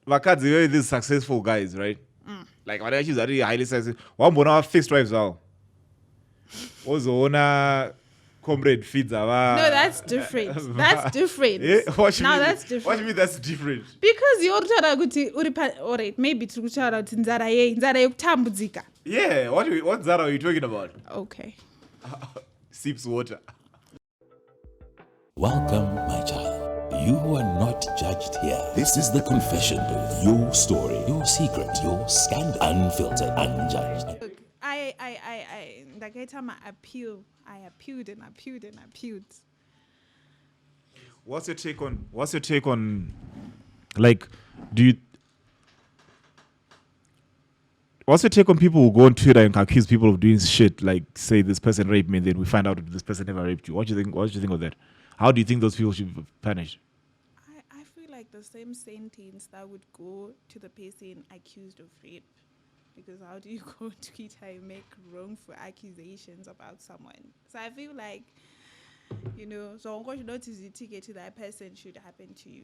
vakadzi these successful guys, right? Like vanachis are really highly successful. Wambona fixed wives well. Ozoona comrade feeds ava. No, that's different. That's different. What you Now mean? that's What different. you mean that's different? Because you're alright, maybe tiri kutaura kuti nzara yekutambudzika. Yeah, what Zara are you talking about? Okay. Sips water. Welcome, my child. You are not judged here. This is the confession booth. Your story, your secret, your scandal, unfiltered, unjudged. Look, ndakaita ma-appeal. I appealed and appealed and appealed. What's your take on like what's your take on people who go on Twitter and accuse people of doing shit, like say this person raped me and then we find out this person never raped you? What do you think of that? How do you think those people should be punished? I feel like the same sentence that would go to the person accused of rape. Because how do you go on Twitter and make wrongful accusations about someone? So I feel like, so I'm going to notice the ticket to that person should happen to you.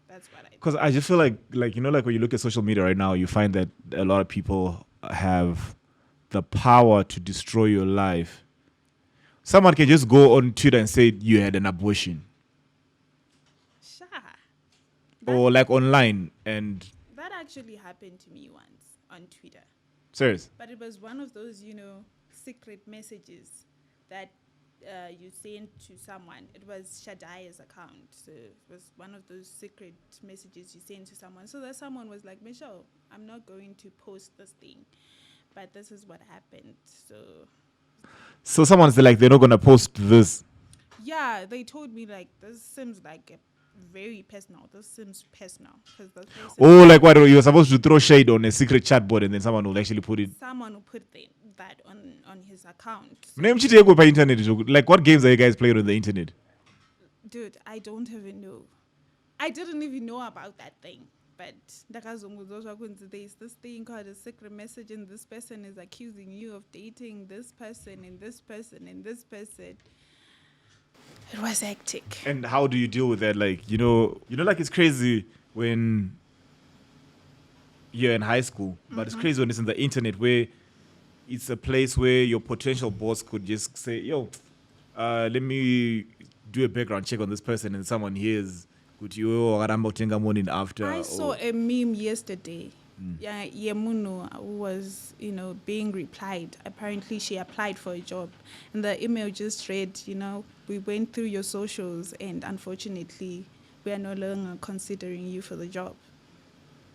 That's what I think. Because I just feel like when you look at social media right now, you find that a lot of people have the power to destroy your life. Someone can just go on Twitter and say you had an abortion. Sure. Or like online and... That actually happened to me once on Twitter. Serious? But it was one of those, secret messages that you sent to someone. It was Shadia's account. So it was one of those secret messages you sent to someone. So that someone was like, Michelle, I'm not going to post this thing, but this is what happened. So someone's like, they're not going to post this. Yeah, they told me like, this seems like very personal. This seems personal. Like what? You were supposed to throw shade on a secret chat board and then someone will actually put it. Someone will put that on his account. So. Like what games are you guys playing on the internet? Dude, I don't even know. I didn't even know about that thing. But there's this thing called a secret message and this person is accusing you of dating this person and this person and this person. It was hectic. And how do you deal with that? Like, like it's crazy when you're in high school, but it's crazy when it's in the internet where it's a place where your potential boss could just say, yo, let me do a background check on this person and someone hears morning after. I saw a meme yesterday. Yeah, Yemunu was, being replied. Apparently, she applied for a job. And the email just read, we went through your socials and unfortunately, we are no longer considering you for the job.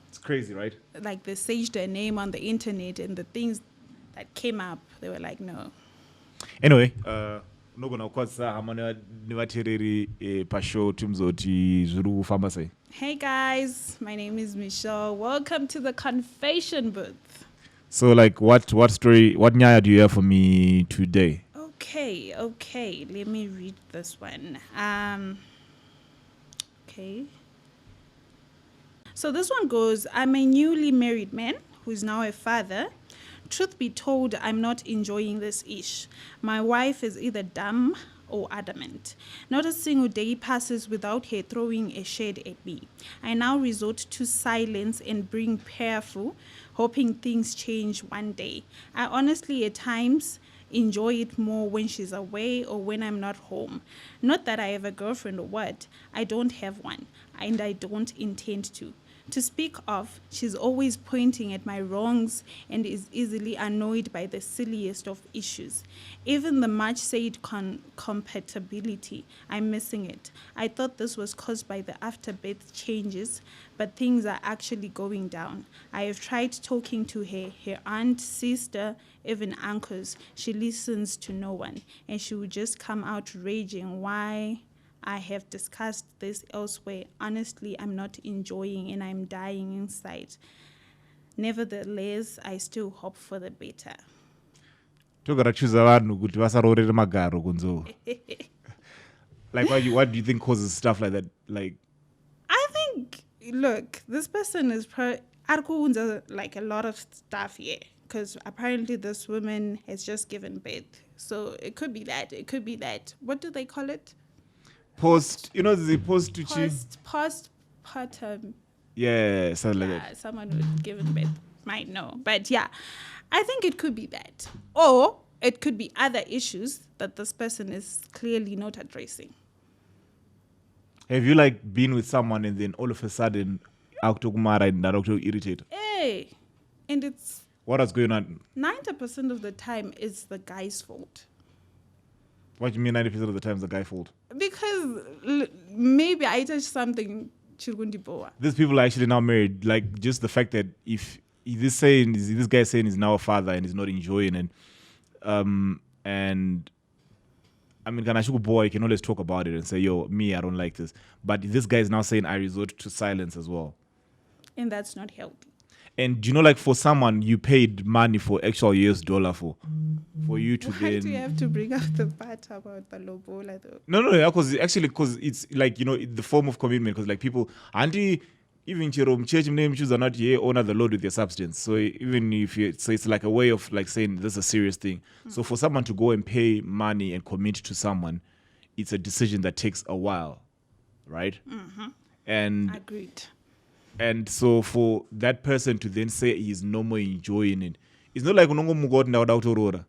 It's crazy, right? Like they saged her name on the internet and the things that came up, they were like, no. Anyway, Hey guys, my name is Michelle. Welcome to the confession booth. So like what story, what nyaya do you have for me today? Okay, let me read this one. Okay. So this one goes, I'm a newly married man who's now a father. Truth be told, I'm not enjoying this ish. My wife is either dumb or adamant. Not a single day passes without her throwing a shade at me. I now resort to silence and being prayerful, hoping things change one day. I honestly at times enjoy it more when she's away or when I'm not home. Not that I have a girlfriend or what. I don't have one, and I don't intend to. To speak of, she's always pointing at my wrongs and is easily annoyed by the silliest of issues. Even the much said compatibility, I'm missing it. I thought this was caused by the afterbirth changes, but things are actually going down. I have tried talking to her aunt, sister, even uncles. She listens to no one, and she would just come out raging why I have discussed this elsewhere. Honestly, I'm not enjoying and I'm dying inside. Nevertheless, I still hope for the better. Like what do you think causes stuff like that? Like I think, look, this person is like a lot of stuff here. Because apparently this woman has just given birth. So it could be that. It could be that. What do they call it? Postpartum. Yeah, something like Yeah, that. someone who'd given birth might know. But yeah, I think it could be that. Or it could be other issues that this person is clearly not addressing. Have you like been with someone and then all of a sudden, Auktokumara and Narokto irritated? Hey, and it's What was going on? 90% of the time is the guy's fault. What do you mean 90% of the time is the guy's fault? Because maybe I touched something chirgundiboa. These people are actually now married. Like just the fact that if this guy saying he's now a father and he's not enjoying it, and I mean, Kanashuku boy, you can always talk about it and say, yo, me, I don't like this. But this guy is now saying I resort to silence as well. And that's not healthy. And you know, like for someone you paid money for actual US dollar for you to Why then. do you have to bring up the part about the lobola though? No, because it's like, you know, the form of commitment. Because like people, auntie, even church name choose are not here honor the Lord with your substance. So even if you, so it's like a way of like saying this is a serious thing. So for someone to go and pay money and commit to someone, it's a decision that takes a while, right? And Agreed. and so for that person to then say he's no more enjoying it, it's not like unongo mugoti na without aurora.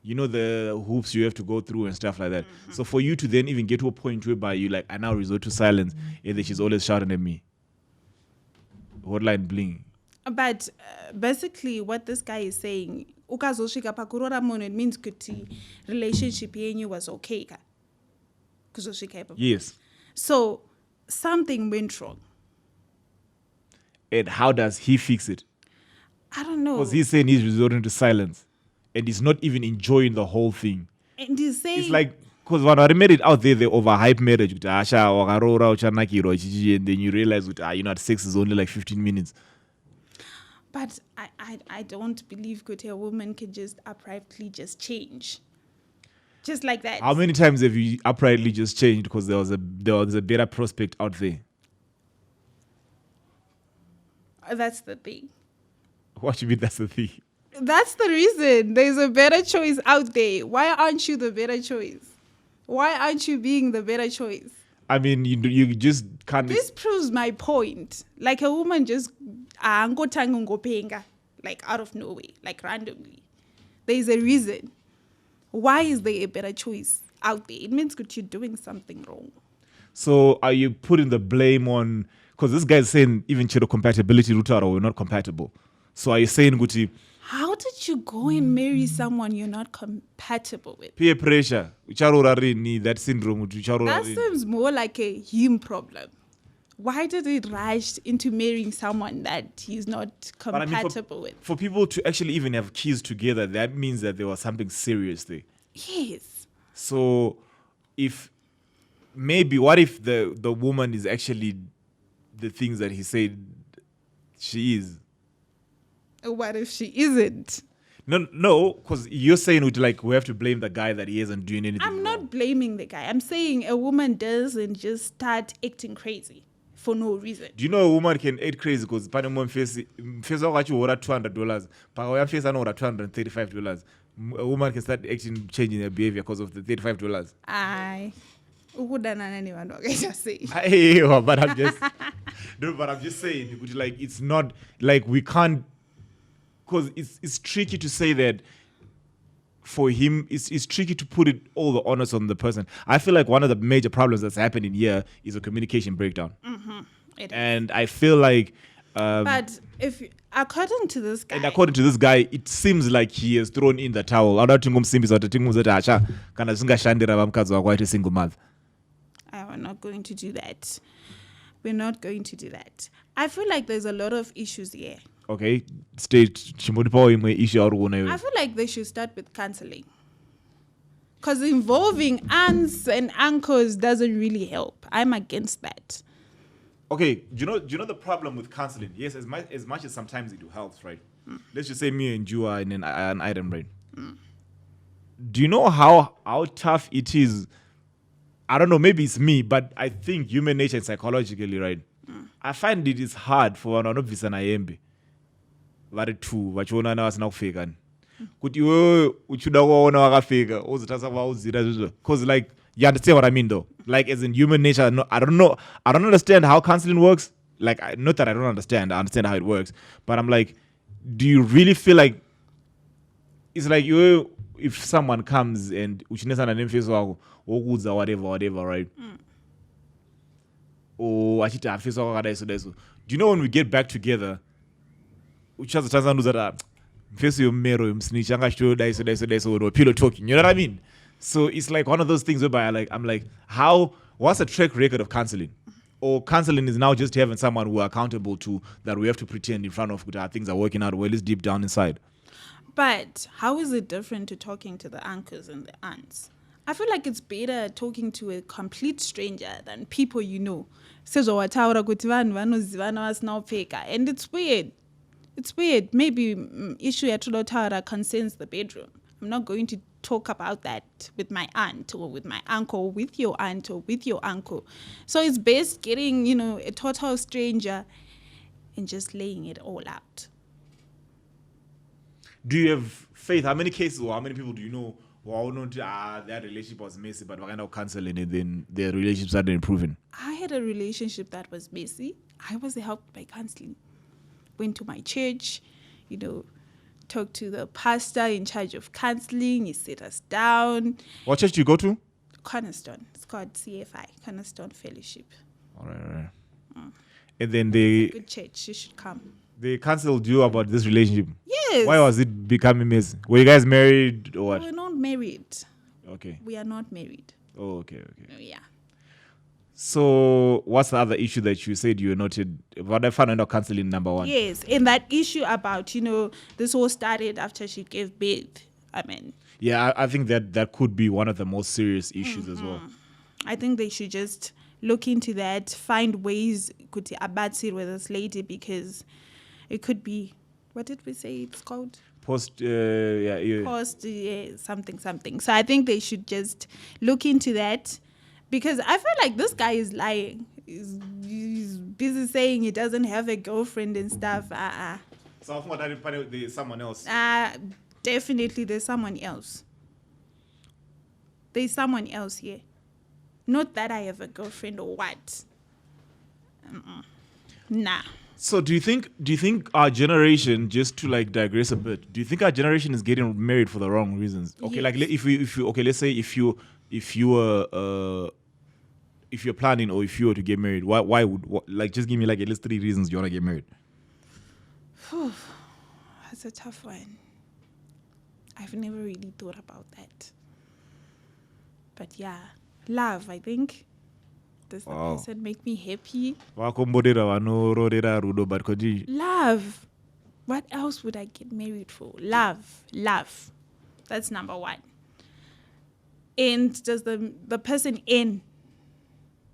You know the hoops you have to go through and stuff like that. So for you to then even get to a point whereby you like, I now resort to silence, and then she's always shouting at me. Hotline bling. But basically what this guy is saying, ukazoshika pakurora mono, it means kuti relationship yenyu was okay ka. Kuzoshika ipapo. Yes. So something went wrong. And how does he fix it? I don't know. Because he's saying he's resorting to silence. And he's not even enjoying the whole thing. And he's saying It's like, because when I married out there, they overhype marriage. And then you realize, you know, sex is only like 15 minutes. but I don't believe kuti a woman can just uprightly just change. Just like that. How many times have you uprightly just changed because there was a better prospect out there? That's the thing. What you mean that's the thing? That's the reason. There's a better choice out there. Why aren't you the better choice? Why aren't you being the better choice? I mean, you just can't. This proves my point. Like a woman just penga, like out of nowhere, like randomly. There's a reason. Why is there a better choice out there? It means that you're doing something wrong. So are you putting the blame on? Because this guy's saying even chiro compatibility rutaro we're not compatible. So are you saying Guti How did you go and marry someone you're not compatible with? peer pressure? That syndrome. That seems more like a him problem. Why did he rush into marrying someone that he's not But I mean, compatible with? for people to actually even have kids together, that means that there was something serious there. Yes. So if maybe what if the woman is actually the things that he said she is? What if she isn't? No, because you're saying like we have to blame the guy that he isn't doing anything. I'm wrong. not blaming the guy. I'm saying a woman doesn't just start acting crazy for no reason. Do you know a woman can act crazy because Panama face what you order $200, but face order $235. A woman can start changing her behavior because of the $35. Aye. Ukudana anyone just say. But I'm just but I'm just saying, like it's not like we can't, because it's tricky to say that for him. It's tricky to put it all the onus on the person. I feel like one of the major problems that's happening here is a communication breakdown. And I feel like But if according to this guy, and according to this guy, it seems like he has thrown in the towel. Single mother. we're not going to do that. We're not going to do that. I feel like there's a lot of issues here. Okay, state issue. I feel like they should start with counseling. Because involving aunts and uncles doesn't really help. I'm against that. Okay, do you know the problem with counseling? Yes, as much as sometimes it helps, right? Let's just say me and you are in an item, right? Do you know how tough it is? I don't know, maybe it's me, but I think human nature and psychologically, right? I find it is hard for one of na yembe. Very true. Vachiona na vasina kufeka. Kuti wewe uchuda kuona wakafeka, uzitasa vauzira zvizvo. Cause like you understand what I mean though? Like as in human nature, no, I don't understand how counseling works. like, not that I don't understand. I understand how it works, but I'm like, do you really feel like it's like you? If someone comes and whatever, right? Or do you know when we get back together, which has a chance to that pillow talking, you know what I mean? So it's like one of those things whereby I'm like, what's the track record of counseling? Or counseling is now just having someone we're accountable to, that we have to pretend in front of that things are working out well, it's deep down inside. But how is it different to talking to the uncles and the aunts? I feel like it's better talking to a complete stranger than people you know. And it's weird. It's weird. Maybe issue ya concerns the bedroom. I'm not going to talk about that with my aunt or with my uncle, or with your aunt or with your uncle. So it's best getting, a total stranger and just laying it all out. Do you have faith? How many cases or how many people do you know who are not their relationship was messy, but we're kind of canceling it, then their relationship started improving? I had a relationship that was messy. I was helped by counseling. Went to my church, talked to the pastor in charge of counseling. He sit us down. What church do you go to? Cornerstone. It's called CFI, Cornerstone Fellowship. All right. And then they... Good church. You should come. They counseled you about this relationship? Yes. Why was it becoming messy? Were you guys married or what? We're not married. Okay. We are not married. Oh, okay. Yeah. So what's the other issue that you said you noted? What I found out counseling number one. Yes. And that issue about, this all started after she gave birth. Yeah, I think that could be one of the most serious issues as well. I think they should just look into that, find ways to abatsi with this lady, because it could be, what did we say it's called? Post something. So I think they should just look into that, because I feel like this guy is lying. He's busy saying he doesn't have a girlfriend and stuff. So there's someone else. Definitely there's someone else. There's someone else here. Not that I have a girlfriend or what. Nah. So do you think our generation, just to digress a bit, do you think our generation is getting married for the wrong reasons? Okay, yes. Let's say if you're planning, or if you were to get married, why would just give me at least 3 reasons you want to get married? That's a tough one. I've never really thought about that. But yeah, love, I think. Does the person make me happy? Love. What else would I get married for? Love. That's number one. And does the person in?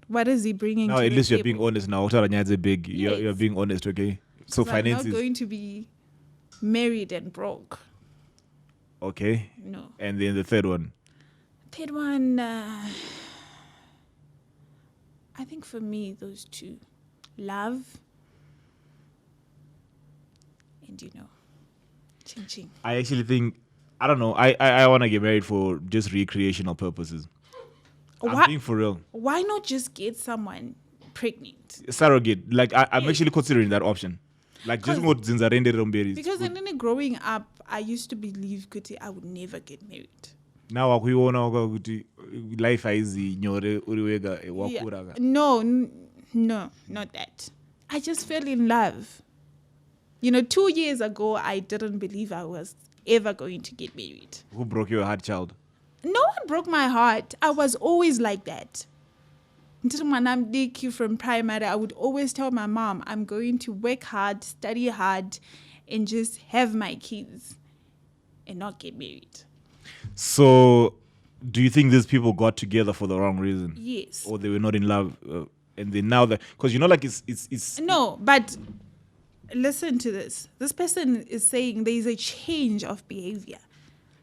What is he bringing to the table? At least you're being honest now. You're being honest, okay? So finances. I'm not going to be married and broke. Okay. No. And then the third one? I think for me, those two. Love and, ching ching. I actually think, I don't know, I want to get married for just recreational purposes. I'm being for real. Why not just get someone pregnant? Surrogate. I'm actually considering that option. Just more zinzarende romberis. Because then growing up, I used to believe I would never get married. Now life is No, not that. I just fell in love. 2 years ago, I didn't believe I was ever going to get married. Who broke your heart, child? No one broke my heart. I was always like that. Until when I'm from primary, I would always tell my mom, I'm going to work hard, study hard, and just have my kids and not get married. So, do you think these people got together for the wrong reason? Yes. Or they were not in love, and then now that, because it's no, but listen to this. This person is saying there is a change of behavior.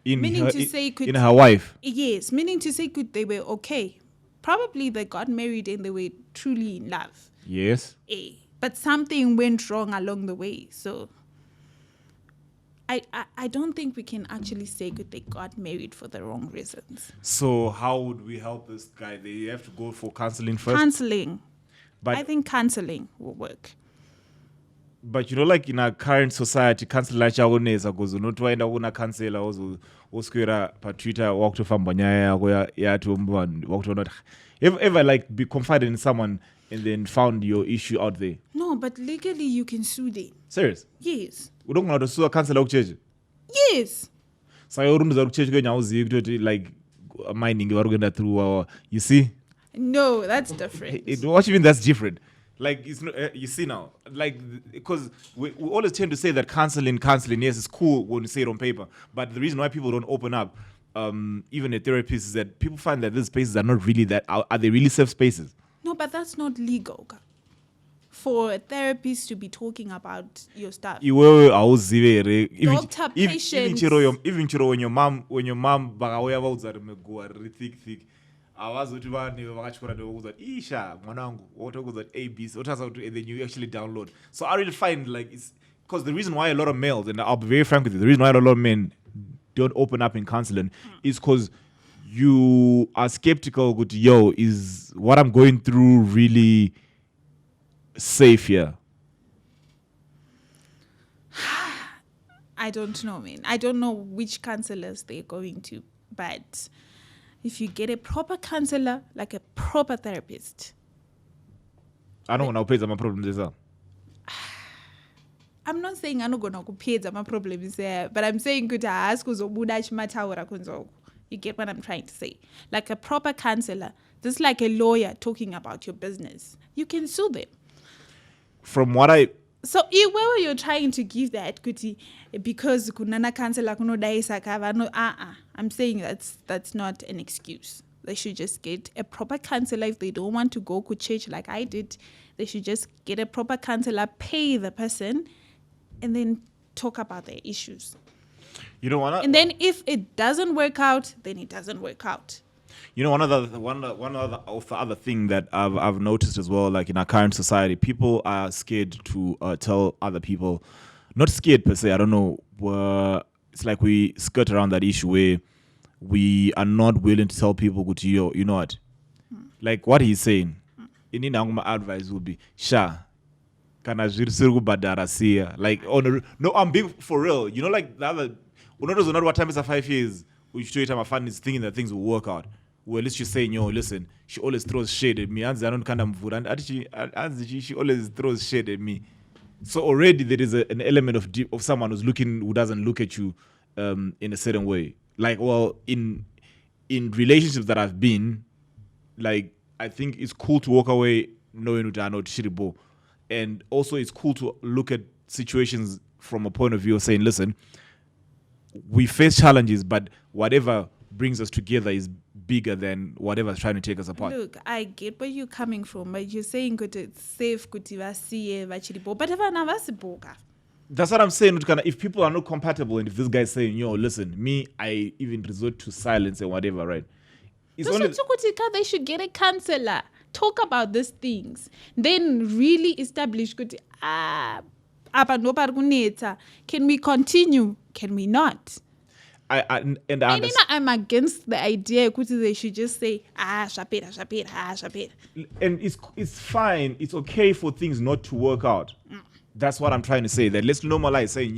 In her wife. Yes, meaning to say they were okay. Probably they got married and they were truly in love. Yes. But something went wrong along the way. So I don't think we can actually say they got married for the wrong reasons. So how would we help this guy? They have to go for counseling first? Counseling. But I think counseling will work. But like in our current society, counselor chaoneza because unotwaenda kuna counselor osquera pa Twitter wakutofamba nyaya yako yati wakutona ever like be confided in someone and then found your issue out there. No, but legally you can sue them. Serious? Yes. Udongona to sue a counselor kucheche. Yes. Sayo rundu za kucheche kwenye auzi kutoti like mining warugenda through you see? No, that's different. What you mean that's different? Like, it's not, you see now, like, because we always tend to say that counseling, yes, it's cool when you say it on paper. But the reason why people don't open up, even a therapist, is that people find that these spaces are not really are they really safe spaces? No, but that's not legal. For a therapist to be talking about your stuff. Doctor, patient. Even when your mom, thick. Awazuti vane vakachikora ndokuza isha mwanangu wotokuza abc otaza kuti and then you actually download. So I really find like it's because the reason why a lot of males, and I'll be very frank with you, the reason why a lot of men don't open up in counseling is because you are skeptical with is what I'm going through really safe here? I don't know, man. I don't know which counselors they're going to, but if you get a proper counselor, like a proper therapist. I don't want to pay my problems. I'm not saying I'm not going to pay my problems there, but I'm saying good ask you get what I'm trying to say. Like a proper counselor, just like a lawyer talking about your business. You can sue them. From what I... So where you're trying to give that kuti because kunana counselor kuno daisa kava no I'm saying that's not an excuse. They should just get a proper counselor if they don't want to go to church like I did. They should just get a proper counselor, pay the person, and then talk about their issues. You know what? And then if it doesn't work out, then it doesn't work out. You know, one other thing that I've noticed as well, like in our current society, people are scared to tell other people. Not scared per se. I don't know. It's like we skirt around that issue where we are not willing to tell people, you know what? Like what he's saying. My advice would be, like, no, I'm being for real. You know, like the other, not what time is 5 years. We should tell my fan is thinking that things will work out. Well, at least she's saying, listen, she always throws shade at me. She always throws shade at me. So already there is an element of someone who doesn't look at you in a certain way. Like, well, in relationships that I've been, like, I think it's cool to walk away knowing that I'm not shiribo. And also it's cool to look at situations from a point of view of saying, listen, we face challenges, but whatever brings us together is bigger than whatever is trying to take us apart. Look, I get where you're coming from, but you're saying it's safe, but that's what I'm saying. If people are not compatible, and if this guy's saying, listen, me, I even resort to silence and whatever, right? They should get a counselor, talk about these things, then really establish can we continue? Can we not? I'm against the idea they should just say shapira. And it's fine. It's okay for things not to work out. That's what I'm trying to say. That let's normalize saying,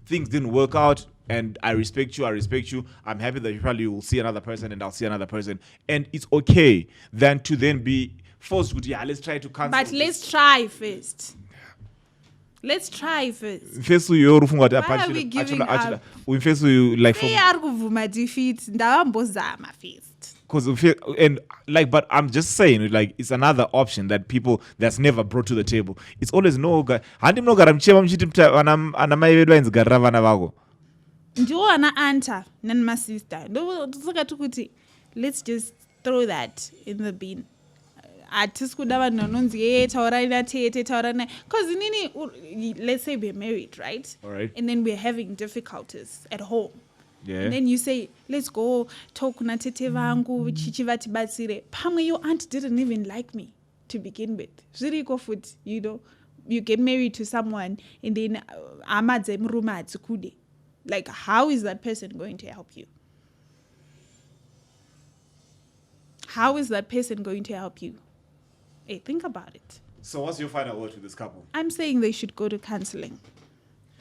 things didn't work out, and I respect you. I'm happy that you probably will see another person, and I'll see another person, and it's okay than to then be forced with let's try to cancel. But let's try first. First, why are we giving up? But I'm just saying, like, it's another option that people that's never brought to the table. It's always let's just throw that in the bin. Because let's say we're married, right? All right. And then we're having difficulties at home. Yeah. And then you say, let's go talk na tete vangu chichivati batsire. Pamwe your aunt didn't even like me to begin with. You get married to someone and then like, how is that person going to help you? How is that person going to help you? Hey, think about it. So what's your final word with this couple? I'm saying they should go to counseling.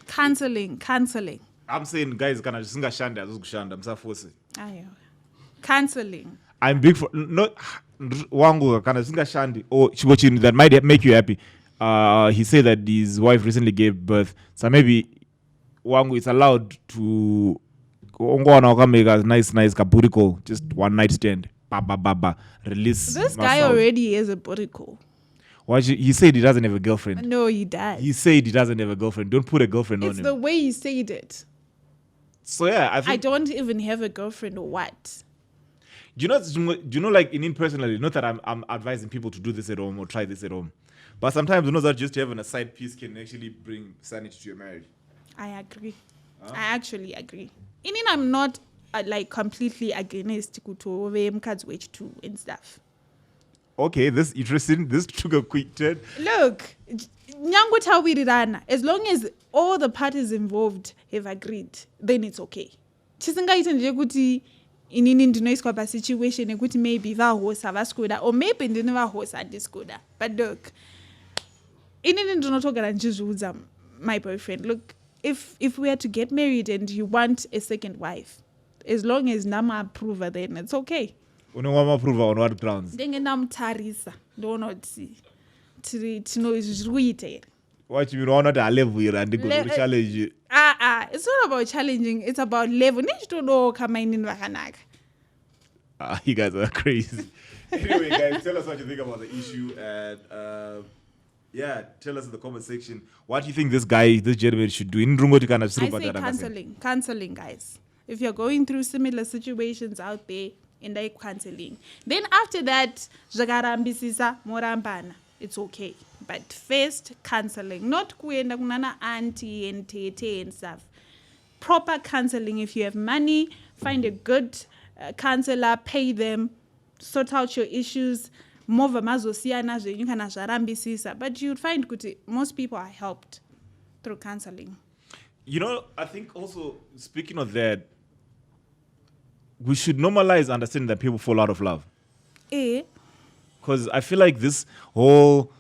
Counseling. I'm saying guys kana zvisingashanda hazvikushanda musafose. Ayo. Counseling. I'm big for not wangu kana zvisingashandi or chipo chinhu that might make you happy. He said that his wife recently gave birth. So maybe wangu it's allowed to make a nice booty call, just one night stand. Ba. Release. This guy already has a booty call. He said he doesn't have a girlfriend. No, he does. He said he doesn't have a girlfriend. Don't put a girlfriend on him. It's the way he said it. So yeah, I don't even have a girlfriend or what. Do you know, like in personally, not that I'm advising people to do this at home or try this at home, but sometimes you know that just having a side piece can actually bring sanity to your marriage. I agree. I actually agree. I'm not like completely against mukadzi wechitu and stuff. Okay, this interesting. This took a quick turn. Look, as long as all the parties involved have agreed, then it's okay. Chisingaita nje kuti inini ndinoiswa pa situation yekuti maybe vahosa vasikuda or maybe ndine vahosa handisikuda. But look, inini ndinotogara nchizviudza my boyfriend. Look, if we are to get married and you want a second wife, as long as nama approve, then it's okay. Approve on what grounds? Ndenge ndamutarisa ndonoti zviri kuita here. What you want to level here and go challenge you? It's not about challenging, it's about level. You guys are crazy. Anyway, guys, tell us what you think about the issue and tell us in the comment section what you think this gentleman should do. I say counseling, guys. If you're going through similar situations out there, and like counseling. Then after that, it's okay. But first, counseling. Not kuenda kunana auntie and tete and stuff. Proper counseling. If you have money, find a good counselor, pay them, sort out your issues. But you'd find kuti most people are helped through counseling. You know, I think also, speaking of that, we should normalize understanding that people fall out of love. Because I feel like this whole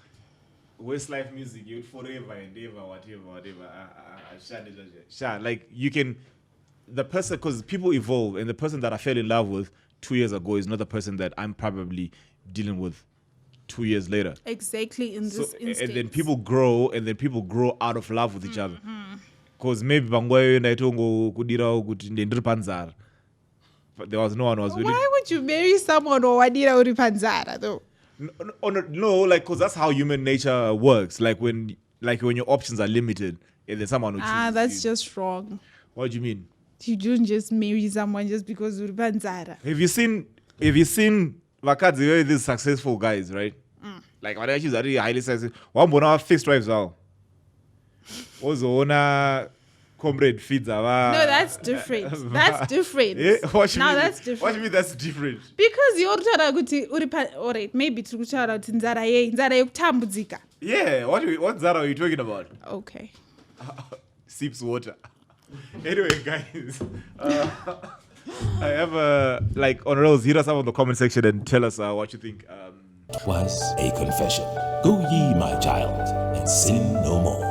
Westlife music, you forever and ever, whatever. Like you can, the person, because people evolve, and the person that I fell in love with 2 years ago is not the person that I'm probably dealing with 2 years later. Exactly in this instance. And then people grow, out of love with each other. Because maybe bangwayo ndaitongo kudira kuti ndendiri panzara. But there was no one who was willing. Why would you marry someone or wadira uri panzara though? No, like because that's how human nature works. Like when your options are limited, and then someone will choose. That's just wrong. What do you mean? You don't just marry someone just because uri panzara. Have you seen vakadzi very these successful guys, right? Like what actually are really highly successful. One bona fixed wives now. Also comrade feeds our. No, that's different. That's different. That's different. What do you mean that's different? Because you're alright, maybe nzara yekutambudzika. Yeah, what Zara are you talking about? Okay. Sips water. Anyway, guys, I have on Rose, hit us up in the comment section and tell us what you think. Was a confession. Go ye, my child, and sin no more.